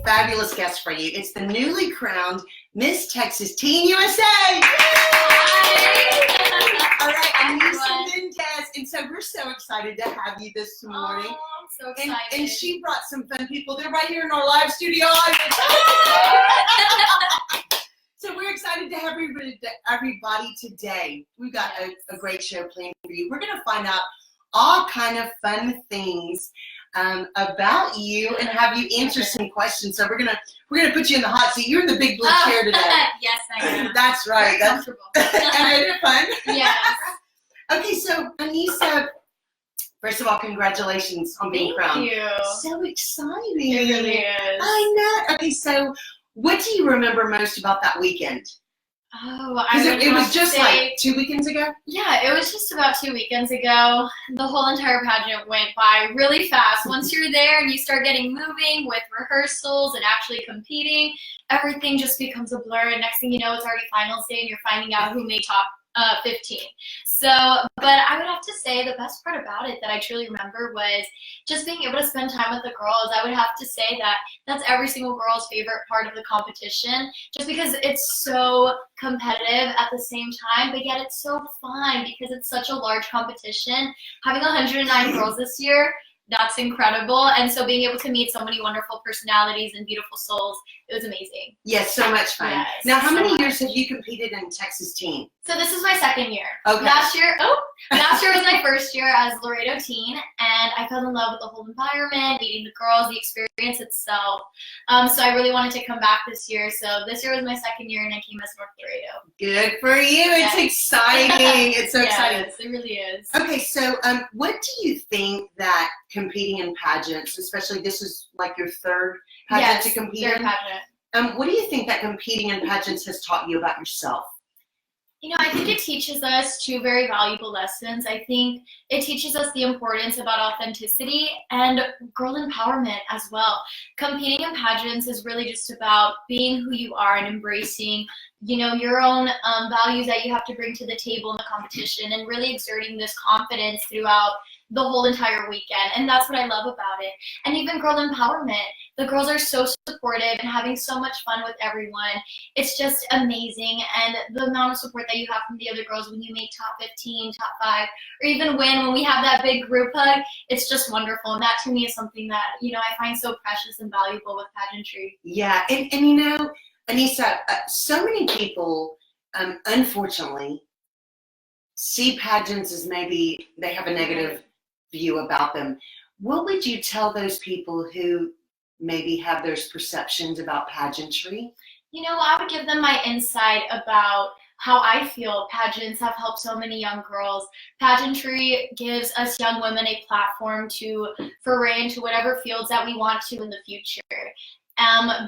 a fabulous guest for you. It's the newly crowned Miss Texas Teen USA. Hi. All right, Anissa Mendez. And so we're so excited to have you this morning. Oh, I'm so excited. And she brought some fun people. They're right here in our live studio audience. So we're excited to have everybody today. We've got a great show planned for you. We're going to find out all kind of fun things about you and have you answer some questions. So we're gonna put you in the hot seat. You're in the big blue chair today. Yes, I am. That's right. Very comfortable. And it fun. Yes. Okay, so Anissa, first of all, congratulations on being crowned. Thank you. So exciting. It really is. I know. Okay, so what do you remember most about that weekend? Oh, It was just like 2 weekends ago? Yeah, it was just about 2 weekends ago. The whole entire pageant went by really fast. Once you're there and you start getting moving with rehearsals and actually competing, everything just becomes a blur. And next thing you know, it's already finals day and you're finding out who made top 15. So, but I would have to say the best part about it that I truly remember was just being able to spend time with the girls. I would have to say that that's every single girl's favorite part of the competition, just because it's so competitive at the same time, but yet it's so fun because it's such a large competition. Having 109 girls this year, that's incredible. And so being able to meet so many wonderful personalities and beautiful souls, it was amazing. Yes, so much fun. Yes, now, how many much. years have you competed in Texas Teen? So this is my second year. Okay. Last year was my first year as Laredo Teen, and I fell in love with the whole environment, meeting the girls, the experience itself. So I really wanted to come back this year. So this year was my second year, and I came as North Laredo. Good for you. Yes. It's exciting. It's so exciting. Yes, it really is. Okay, so what do you think that competing in pageants, especially this is like your third pageant to compete third in? pageant. What do you think that competing in pageants has taught you about yourself? You know, I think it teaches us two very valuable lessons. I think it teaches us the importance about authenticity and girl empowerment as well. Competing in pageants is really just about being who you are and embracing, you know, your own values that you have to bring to the table in the competition and really exerting this confidence throughout the whole entire weekend. And that's what I love about it. And even girl empowerment. The girls are so supportive and having so much fun with everyone. It's just amazing. And the amount of support that you have from the other girls when you make top 15, top 5, or even when we have that big group hug, it's just wonderful. And that to me is something that, you know, I find so precious and valuable with pageantry. Yeah, and you know, Anissa, so many people, unfortunately, see pageants as maybe they have a negative view about them. What would you tell those people who maybe have those perceptions about pageantry? You know, I would give them my insight about how I feel pageants have helped so many young girls. Pageantry gives us young women a platform to foray into whatever fields that we want to in the future.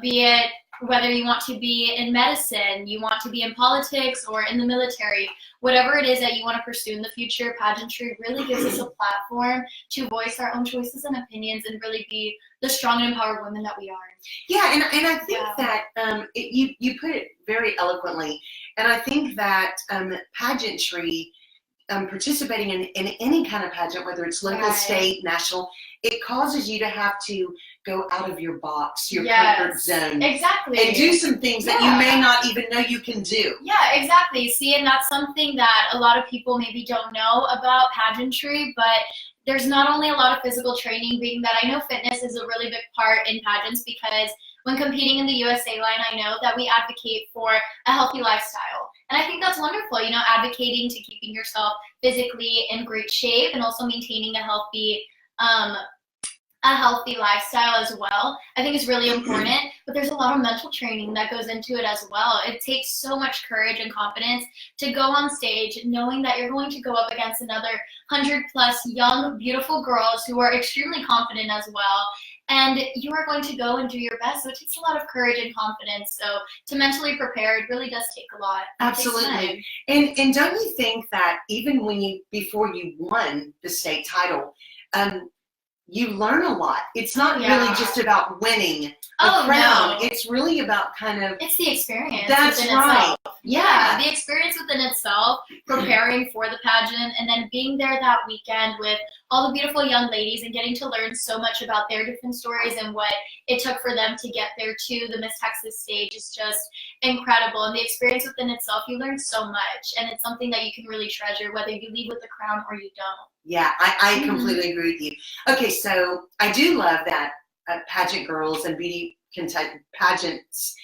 Be it whether you want to be in medicine, you want to be in politics, or in the military, whatever it is that you want to pursue in the future, pageantry really gives us a platform to voice our own choices and opinions and really be the strong and empowered women that we are. Yeah, and I think that you put it very eloquently, and I think that pageantry, participating in any kind of pageant, whether it's local, state, national, it causes you to have to go out of your box, your comfort zone. Exactly. And do some things that you may not even know you can do. Yeah, exactly. See, and that's something that a lot of people maybe don't know about pageantry, but there's not only a lot of physical training, being that I know fitness is a really big part in pageants, because when competing in the USA line, I know that we advocate for a healthy lifestyle. And I think that's wonderful, you know, advocating to keeping yourself physically in great shape and also maintaining a healthy lifestyle as well. I think is really important, but there's a lot of mental training that goes into it as well. It takes so much courage and confidence to go on stage knowing that you're going to go up against another 100+ young, beautiful girls who are extremely confident as well. And you are going to go and do your best. So it takes a lot of courage and confidence. So to mentally prepare, it really does take a lot. Absolutely. And don't you think that even before you won the state title, you learn a lot. It's not really just about winning a crown. No. It's really about kind of... It's the experience. That's right. Itself. Yeah, the experience within itself, preparing for the pageant, and then being there that weekend with all the beautiful young ladies and getting to learn so much about their different stories and what it took for them to get there to the Miss Texas stage is just incredible. And the experience within itself, you learn so much, and it's something that you can really treasure, whether you leave with the crown or you don't. Yeah, I completely agree with you. Okay, so I do love that pageant girls and beauty pageants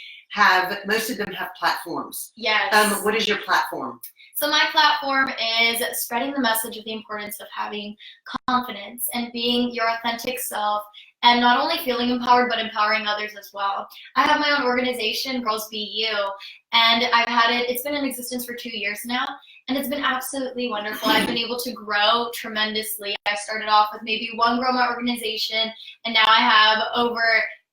most of them have platforms. Yes. What is your platform? So my platform is spreading the message of the importance of having confidence and being your authentic self, and not only feeling empowered, but empowering others as well. I have my own organization, Girls Be You, and it's been in existence for 2 years now, and it's been absolutely wonderful. I've been able to grow tremendously. I started off with maybe one girl in my organization, and now I have over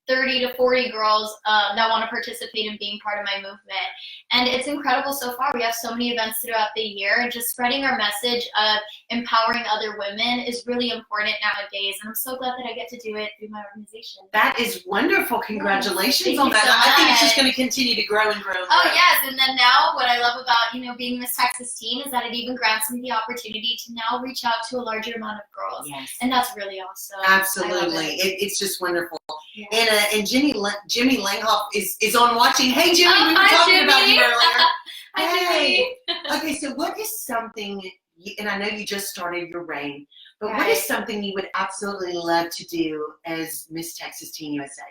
30 to 40 girls that want to participate in being part of my movement. And it's incredible so far. We have so many events throughout the year, and just spreading our message of empowering other women is really important nowadays. And I'm so glad that I get to do it through my organization. That is wonderful. Congratulations Thank on you that. so I think it's much. just going to continue to grow and grow and grow. Oh yes, and then now what I love about being Miss Texas Teen is that it even grants me the opportunity to now reach out to a larger amount of girls. Yes. And that's really awesome. Absolutely. It's just wonderful. Yes. And Jimmy Langhoff is on watching. Hey, Jimmy, we were Hi, talking Jimmy. about you earlier. Hi, Hey. Jimmy. Okay, so what is something, and I know you just started your reign, but what Right. is something you would absolutely love to do as Miss Texas Teen USA?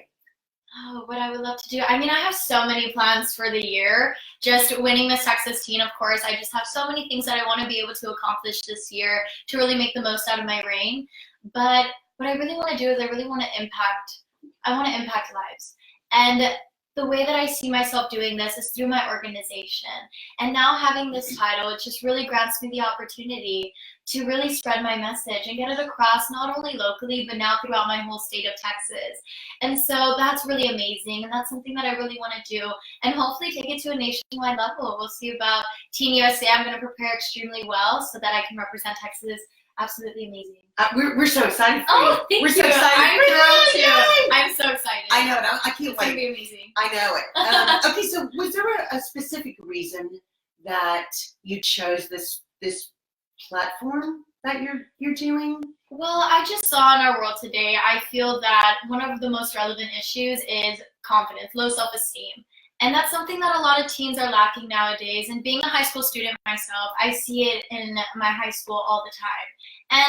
Oh, what I would love to do. I mean, I have so many plans for the year. Just winning Miss Texas Teen, of course. I just have so many things that I want to be able to accomplish this year to really make the most out of my reign. But what I really want to do is I want to impact lives. And the way that I see myself doing this is through my organization. And now having this title, it just really grants me the opportunity to really spread my message and get it across not only locally, but now throughout my whole state of Texas. And so that's really amazing. And that's something that I really want to do and hopefully take it to a nationwide level. We'll see about Teen USA. I'm going to prepare extremely well so that I can represent Texas. Absolutely amazing. We're so excited for you. Oh, thank We're you. so excited I'm for thrilled you. too. Yay. I'm so excited. I know it. I can't It's going to wait. be amazing. I know it. Okay, so was there a specific reason that you chose this platform that you're doing? Well, I just saw in our world today, I feel that one of the most relevant issues is confidence, low self-esteem. And that's something that a lot of teens are lacking nowadays. And being a high school student myself, I see it in my high school all the time.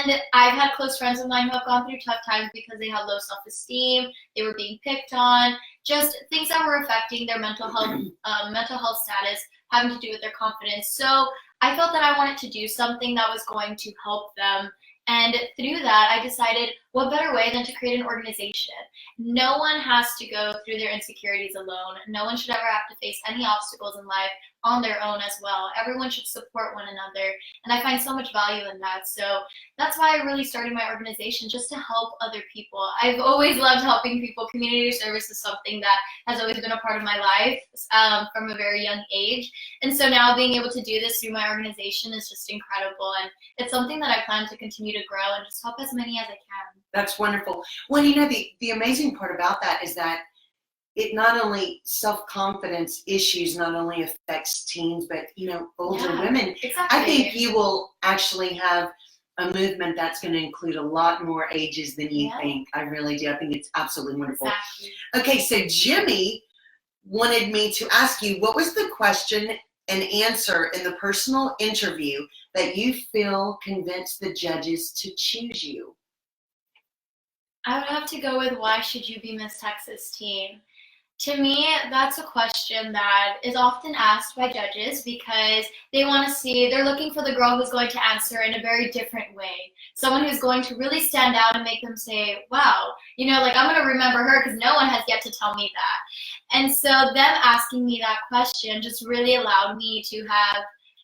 And I've had close friends of mine who have gone through tough times because they had low self-esteem, they were being picked on, just things that were affecting their mental health status, having to do with their confidence. So I felt that I wanted to do something that was going to help them. And through that, I decided, what better way than to create an organization? No one has to go through their insecurities alone. No one should ever have to face any obstacles in life on their own as well. Everyone should support one another. And I find so much value in that. So that's why I really started my organization, just to help other people. I've always loved helping people. Community service is something that has always been a part of my life from a very young age. And so now being able to do this through my organization is just incredible. And it's something that I plan to continue to grow and just help as many as I can. That's wonderful. Well, the amazing part about that is that it not only self-confidence issues not only affects teens, but older women. Exactly. I think you will actually have a movement that's going to include a lot more ages than you think. I really do. I think it's absolutely wonderful. Exactly. Okay, so Jimmy wanted me to ask you, what was the question and answer in the personal interview that you feel convinced the judges to choose you? I would have to go with, why should you be Miss Texas Teen? To me, that's a question that is often asked by judges because they're looking for the girl who's going to answer in a very different way. Someone who's going to really stand out and make them say, wow, I'm going to remember her because no one has yet to tell me that. And so them asking me that question just really allowed me to have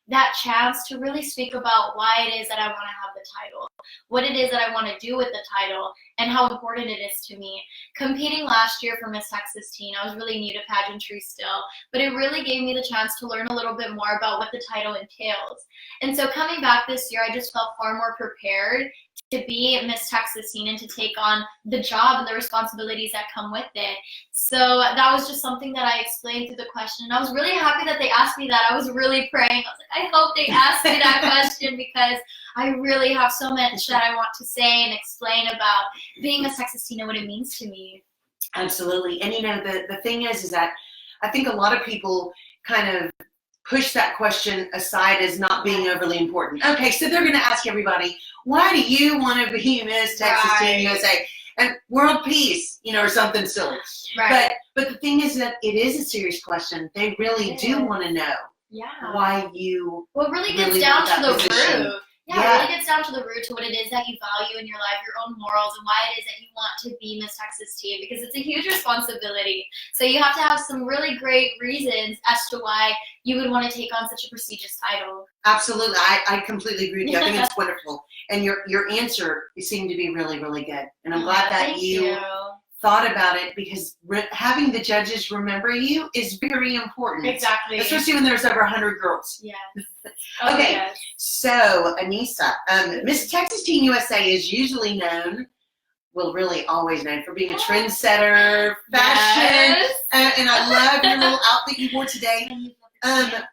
that chance to really speak about why it is that I want to have the title, what it is that I want to do with the title, and how important it is to me. Competing last year for Miss Texas Teen, I was really new to pageantry still, but it really gave me the chance to learn a little bit more about what the title entails. And so coming back this year, I just felt far more prepared to be Miss Texas Teen and to take on the job and the responsibilities that come with it. So that was just something that I explained through the question. And I was really happy that they asked me that. I was really praying. I was like, I hope they asked me that question because I really have so much that I want to say and explain about being Miss Texas Teen and what it means to me. Absolutely. And the thing is that I think a lot of people kind of push that question aside as not being overly important. Okay, so they're going to ask everybody, why do you want to be Miss Texas Teen USA? And world peace, or something silly. Right. But the thing is that it is a serious question. They really do want to know why you Well, it really gets down to the position. root. Yeah, it really gets down to the root, to what it is that you value in your life, your own morals, and why it is that you want to be Miss Texas Teen, because it's a huge responsibility. So you have to have some really great reasons as to why you would want to take on such a prestigious title. Absolutely. I completely agree with you. I think it's wonderful. And your answer seemed to be really, really good. And I'm glad that you thought about it, because having the judges remember you is very important. Exactly. Especially when there's over 100 girls. Yes. Okay. Yes. So, Anissa, Miss Texas Teen USA is usually known, well, really always known for being a trendsetter, fashion, and I love your little outfit you wore today.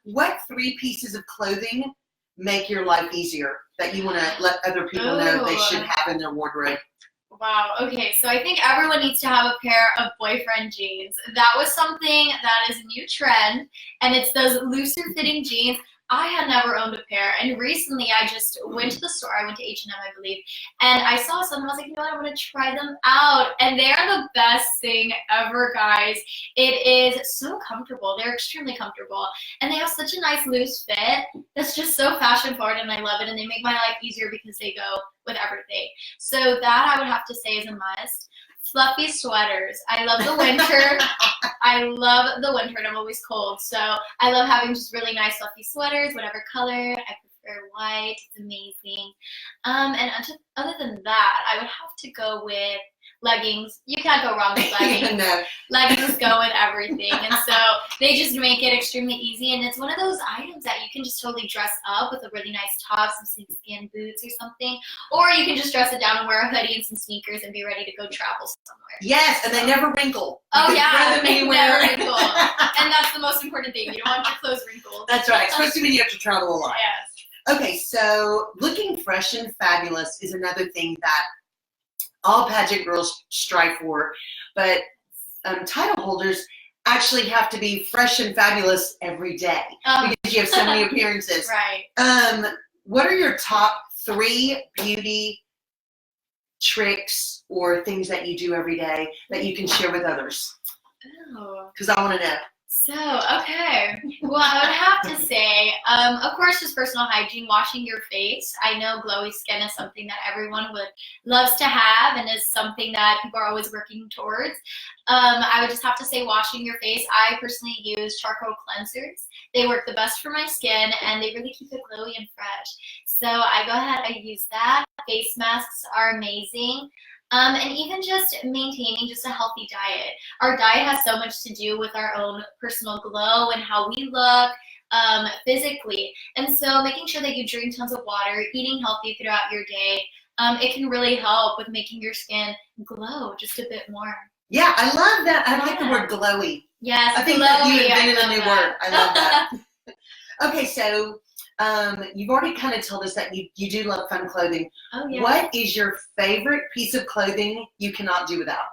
What 3 pieces of clothing make your life easier that you want to let other people know they should have in their wardrobe? Wow, okay, so I think everyone needs to have a pair of boyfriend jeans. That was something that is a new trend, and it's those looser fitting jeans. I had never owned a pair, and recently I just went to the store. I went to H&M, I believe, and I saw some, and I was like, you know what, I want to try them out, and they're the best thing ever, guys. It is so comfortable. They're extremely comfortable, and they have such a nice loose fit that's just so fashion forward, and I love it, and they make my life easier because they go with everything. So that I would have to say is a must. Fluffy sweaters. I love the winter. I love the winter, and I'm always cold. So I love having just really nice fluffy sweaters, whatever color. I prefer white. It's amazing. And other than that, I would have to go with leggings. You can't go wrong with leggings. No. Leggings go with everything. And so they just make it extremely easy. And it's one of those items that you can just totally dress up with a really nice top, some snakeskin boots or something. Or you can just dress it down and wear a hoodie and some sneakers and be ready to go travel somewhere. Yes, and they never wrinkle. Oh, yeah, they never wrinkle. And that's the most important thing. You don't want your clothes wrinkled. That's right, especially when you have to travel a lot. Yes. Okay, so looking fresh and fabulous is another thing that all pageant girls strive for, but title holders actually have to be fresh and fabulous every day because you have so many appearances. Right. What are your top 3 beauty tricks or things that you do every day that you can share with others? Because I want to know. So, okay. Well, I would have to say, of course, just personal hygiene, washing your face. I know glowy skin is something that everyone loves to have and is something that people are always working towards. I would just have to say washing your face. I personally use charcoal cleansers. They work the best for my skin, and they really keep it glowy and fresh. So I go ahead, I use that. Face masks are amazing. And even just maintaining just a healthy diet. Our diet has so much to do with our own personal glow and how we look physically. And so making sure that you drink tons of water, eating healthy throughout your day, it can really help with making your skin glow just a bit more. Yeah, I love that. I like the word glowy. Yes, I think that you invented a new word. I love that. Okay, so you've already kind of told us that you do love fun clothing. Oh, yeah. What is your favorite piece of clothing you cannot do without?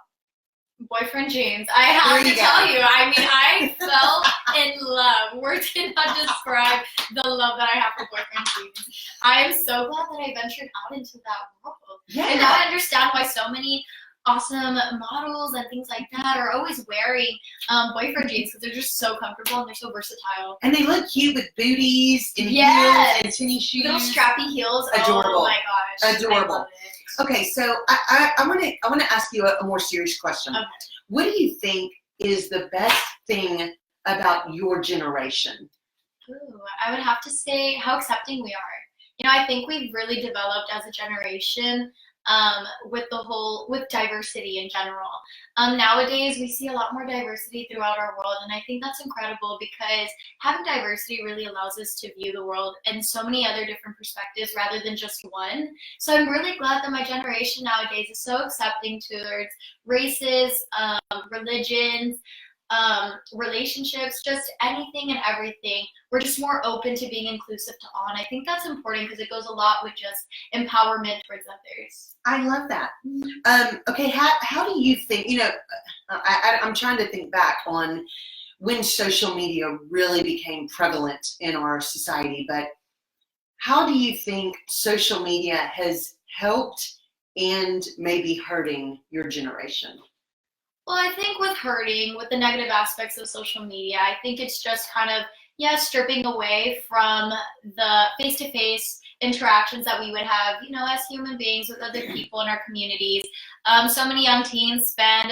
Boyfriend jeans. I have to tell you. I mean, I fell in love. Words cannot describe the love that I have for boyfriend jeans. I am so glad that I ventured out into that world. Yeah. And now I understand why so many awesome models and things like that are always wearing boyfriend jeans because they're just so comfortable and they're so versatile. And they look cute with booties and heels and tennis shoes. Little strappy heels. Adorable. Oh my gosh. Adorable. I love it. Okay, so I want to ask you a more serious question. Okay. What do you think is the best thing about your generation? Ooh, I would have to say how accepting we are. You know, I think we've really developed as a generation with diversity in general. Nowadays, we see a lot more diversity throughout our world, and I think that's incredible because having diversity really allows us to view the world in so many other different perspectives rather than just one. So I'm really glad that my generation nowadays is so accepting towards races, religions, relationships, just anything and everything. We're just more open to being inclusive to all, and I think that's important because it goes a lot with just empowerment towards others. I love that. Okay, how do you think, I'm trying to think back on when social media really became prevalent in our society, but how do you think social media has helped and maybe hurting your generation? Well, I think with the negative aspects of social media, I think it's just kind of, stripping away from the face-to-face interactions that we would have, as human beings with other people in our communities. So many young teens spend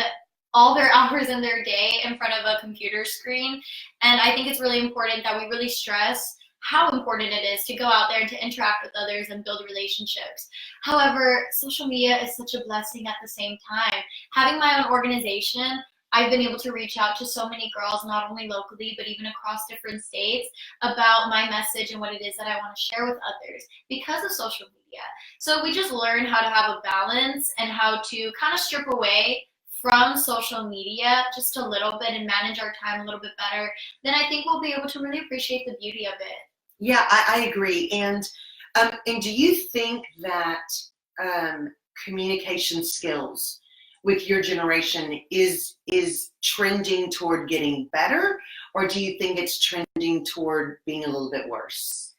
all their hours in their day in front of a computer screen, and I think it's really important that we really stress how important it is to go out there and to interact with others and build relationships. However, social media is such a blessing at the same time. Having my own organization, I've been able to reach out to so many girls, not only locally, but even across different states, about my message and what it is that I want to share with others because of social media. So we just learn how to have a balance and how to kind of strip away from social media just a little bit and manage our time a little bit better. Then I think we'll be able to really appreciate the beauty of it. Yeah, I agree. And do you think that communication skills with your generation is trending toward getting better, or do you think it's trending toward being a little bit worse?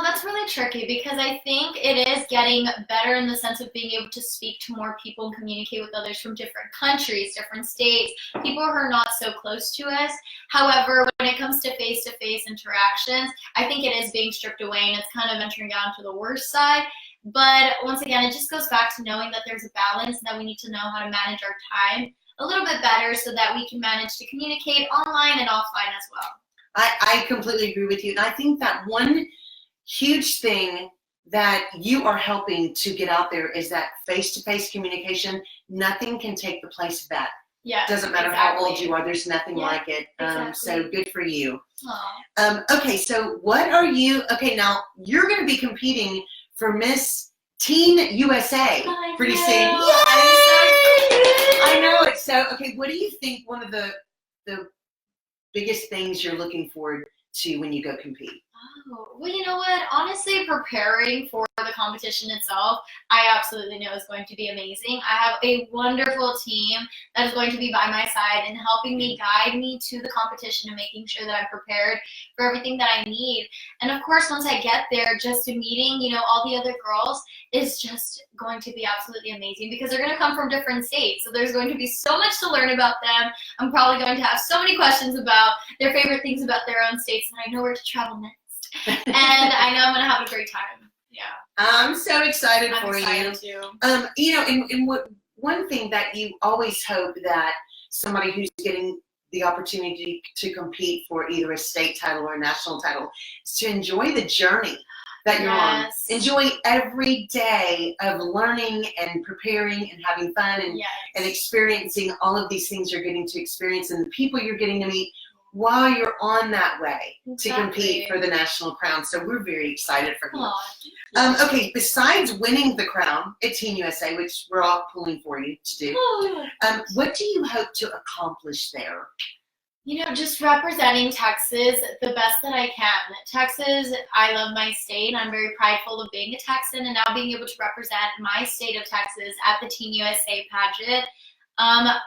That's really tricky because I think it is getting better in the sense of being able to speak to more people and communicate with others from different countries, different states, people who are not so close to us. However, when it comes to face-to-face interactions, I think it is being stripped away and it's kind of entering down to the worst side. But once again, it just goes back to knowing that there's a balance and that we need to know how to manage our time a little bit better so that we can manage to communicate online and offline as well. I completely agree with you. And I think that one huge thing that you are helping to get out there is that face-to-face communication. Nothing can take the place of that. Yeah, doesn't matter how old you are. There's nothing like it. So good for you. Okay, so what are you? Okay, now you're going to be competing for Miss Teen USA pretty soon. Yay! I know it. So okay, what do you think? One of the biggest things you're looking forward to when you go compete? Oh, well, you know what? Honestly, preparing for the competition itself, I absolutely know is going to be amazing. I have a wonderful team that is going to be by my side and helping me guide me to the competition and making sure that I'm prepared for everything that I need. And of course, once I get there, just meeting, all the other girls is just going to be absolutely amazing because they're going to come from different states. So there's going to be so much to learn about them. I'm probably going to have so many questions about their favorite things about their own states, and I know where to travel next. And I know I'm going to have a great time. Yeah. I'm so excited I'm for excited you. Too. And what one thing that you always hope that somebody who's getting the opportunity to compete for either a state title or a national title is to enjoy the journey that you're on. Enjoy every day of learning and preparing and having fun and experiencing all of these things you're getting to experience and the people you're getting to meet while you're on that way to compete for the national crown. So we're very excited for you. Okay, besides winning the crown at Teen USA, which we're all pulling for you to do, what do you hope to accomplish there? Just representing Texas the best that I can. Texas, I love my state. I'm very prideful of being a Texan and now being able to represent my state of Texas at the Teen USA pageant.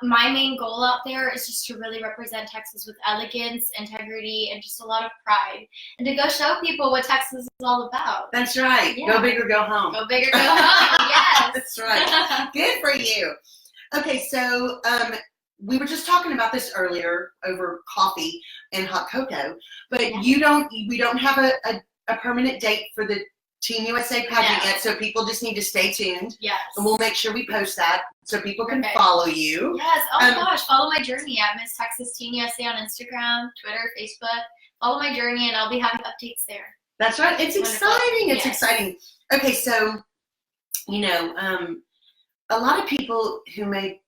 My main goal out there is just to really represent Texas with elegance, integrity, and just a lot of pride. And to go show people what Texas is all about. That's right. Yeah. Go big or go home. Go big or go home, yes. That's right. Good for you. Okay, so we were just talking about this earlier over coffee and hot cocoa, but we don't have a permanent date for the Teen USA pageant yet, so people just need to stay tuned. Yes. And we'll make sure we post that so people can follow you. Yes. Oh my gosh, follow my journey at Miss Texas Teen USA on Instagram, Twitter, Facebook. Follow my journey and I'll be having updates there. That's right. It's exciting. It's exciting. Okay, so a lot of people who may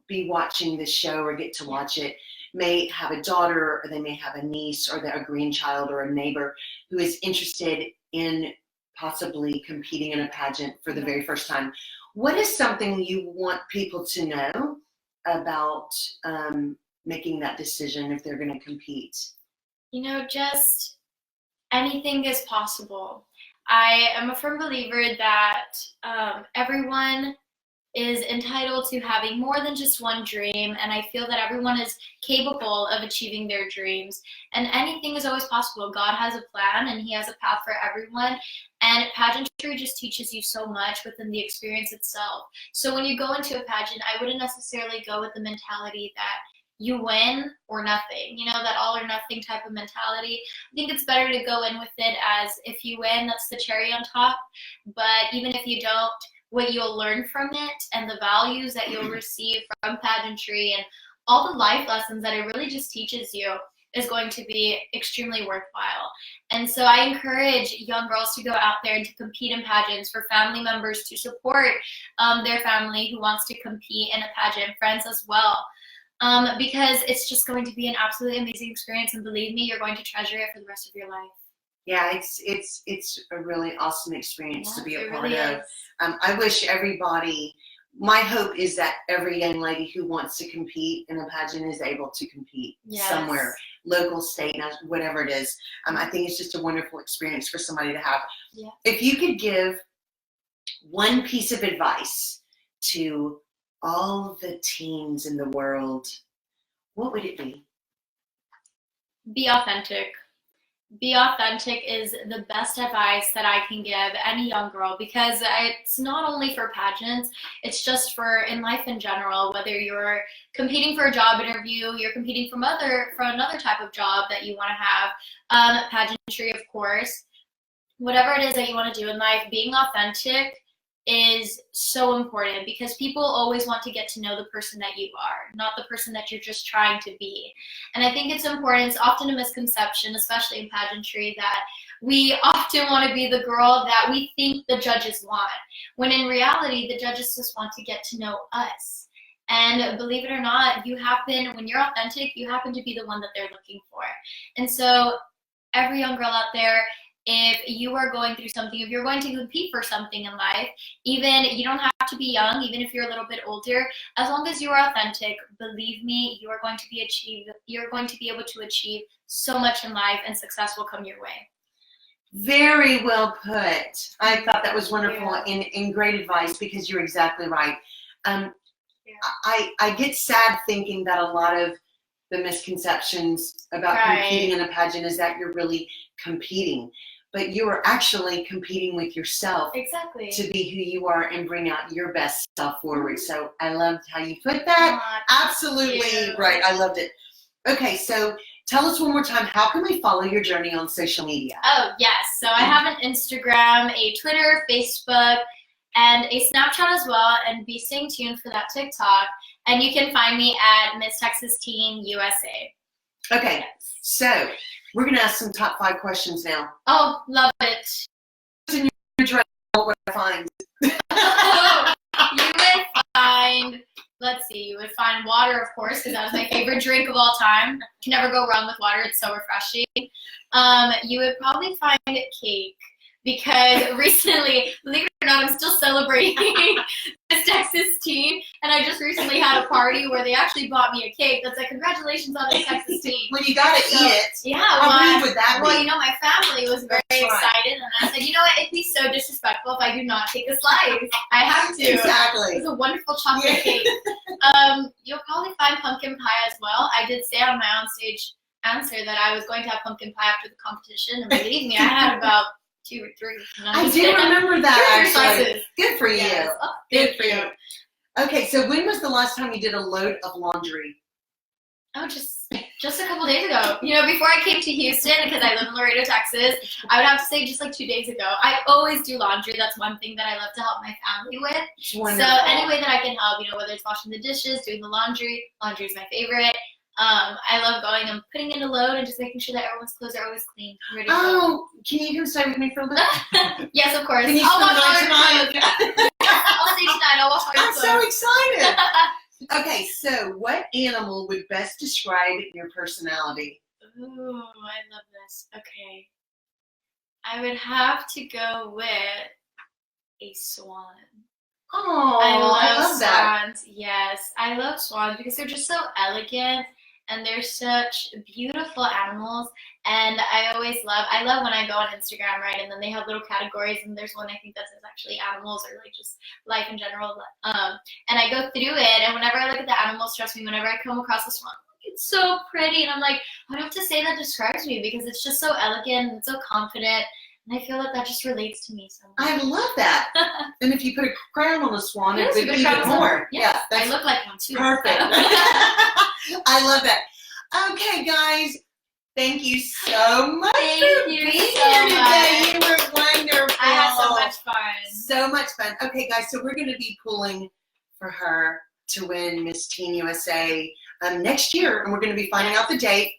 be watching this show or get to watch it may have a daughter, or they may have a niece, or a grandchild, or a neighbor who is interested in possibly competing in a pageant for the very first time. What is something you want people to know about making that decision if they're going to compete? Just anything is possible. I am a firm believer that everyone is entitled to having more than just one dream, and I feel that everyone is capable of achieving their dreams, and anything is always possible. God has a plan, and He has a path for everyone, and pageantry just teaches you so much within the experience itself. So when you go into a pageant, I wouldn't necessarily go with the mentality that you win or nothing, that all or nothing type of mentality. I think it's better to go in with it as, if you win, that's the cherry on top, but even if you don't, what you'll learn from it and the values that you'll receive from pageantry and all the life lessons that it really just teaches you is going to be extremely worthwhile. And so I encourage young girls to go out there and to compete in pageants, for family members to support their family who wants to compete in a pageant, friends as well, because it's just going to be an absolutely amazing experience, and believe me, you're going to treasure it for the rest of your life. Yeah, it's a really awesome experience to be a part really of. I wish everybody, my hope is that every young lady who wants to compete in a pageant is able to compete somewhere, local, state, whatever it is. I think it's just a wonderful experience for somebody to have. Yeah. If you could give one piece of advice to all the teens in the world, what would it be? Be authentic. Be authentic is the best advice that I can give any young girl, because it's not only for pageants, it's just for in life in general. Whether you're competing for a job interview, you're competing for another type of job that you want to have, pageantry, of course, whatever it is that you want to do in life, being authentic is so important, because people always want to get to know the person that you are, not the person that you're just trying to be. And I think it's important, it's often a misconception, especially in pageantry, that we often want to be the girl that we think the judges want, when in reality, the judges just want to get to know us. And believe it or not, when you're authentic, you happen to be the one that they're looking for. And so every young girl out there, if you are going through something, if you're going to compete for something in life, even you don't have to be young, even if you're a little bit older, as long as you are authentic, believe me, you're going to be able to achieve so much in life, and success will come your way. Very well put. I thought that was wonderful and great advice, because you're exactly right. I get sad thinking that a lot of the misconceptions about competing in a pageant is that you're really competing, but you are actually competing with yourself to be who you are and bring out your best self forward. So I loved how you put that. Absolutely right. I loved it. Okay, so tell us one more time, how can we follow your journey on social media? Oh, yes. So I have an Instagram, a Twitter, Facebook, and a Snapchat as well, and be staying tuned for that TikTok. And you can find me at Miss Texas Teen USA. Okay, so we're going to ask some top 5 questions now. Oh, love it. In your dress, what would I find? You would find, let's see, you would find water, of course, because that was my favorite drink of all time. Can never go wrong with water. It's so refreshing. You would probably find cake, because recently, believe it or not, I'm still celebrating this Texas teen, and I just recently had a party where they actually bought me a cake that's like, congratulations on this Texas teen. Well, you gotta eat it. Yeah, how rude would that be? Well, my family was very excited, and I said, you know what, it'd be so disrespectful if I do not take a slice. I have to. Exactly. It was a wonderful chocolate cake. You'll probably find pumpkin pie as well. I did say on my onstage answer that I was going to have pumpkin pie after the competition, and believe me, I had about 2 or 3. I do remember that, actually. Good for you. Yes. Oh, good for you. Okay, so when was the last time you did a load of laundry? Oh, just a couple days ago. Before I came to Houston, because I live in Laredo, Texas, I would have to say just like 2 days ago. I always do laundry. That's one thing that I love to help my family with. So any way that I can help, whether it's washing the dishes, doing the laundry is my favorite. I love going and putting in a load and just making sure that everyone's clothes are always clean. Ready to go. Can you come stay with me for a bit? Yes, of course. Can you I'll spend the night tonight? I'll stay tonight. fine. I'll wash all your I'm so excited. Okay, so what animal would best describe your personality? Ooh, I love this. Okay. I would have to go with a swan. Oh, I love love that. swans. Yes, I love swans because they're just so elegant and they're such beautiful animals. And I love when I go on Instagram, right? And then they have little categories, and there's one I think that says actually animals or like just life in general. And I go through it, and whenever I look at the animals, trust me, whenever I come across a swan, it's so pretty, and I'm like, I don't have to say that describes me because it's just so elegant and so confident. And I feel that just relates to me so much. I love that. And if you put a crown on a swan, Yes, it would you be put a even crown on more. Yes, Yeah, I look like one too. perfect. I love that. Okay, guys, thank you so much Thank for you being so here today. much. You were wonderful. I had so much fun. So much fun. Okay, guys, so we're going to be pulling for her to win Miss Teen USA next year, and we're going to be finding out the date.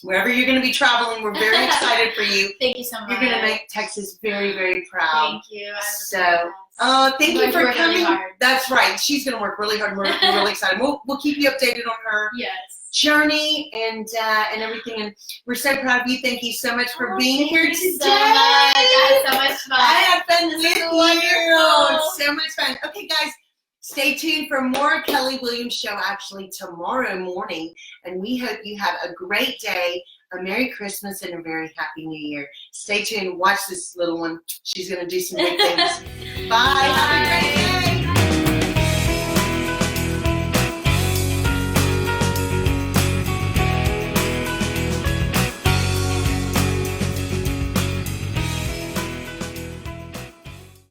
Wherever you're going to be traveling, we're very excited for you. Thank you so much. You're going to make Texas very, very proud. Thank you. Thank you for coming. Really That's right. She's going to work really hard. We're really excited. We'll keep you updated on her journey and everything. And we're so proud of you. Thank you so much for being here today. So much. I had so much fun. I had fun with you. Wonderful. It's so much fun. Okay, guys. Stay tuned for more Kelly Williams Show actually tomorrow morning. And we hope you have a great day, a Merry Christmas, and a very Happy New Year. Stay tuned. Watch this little one. She's going to do some big things. Bye. Have a great day.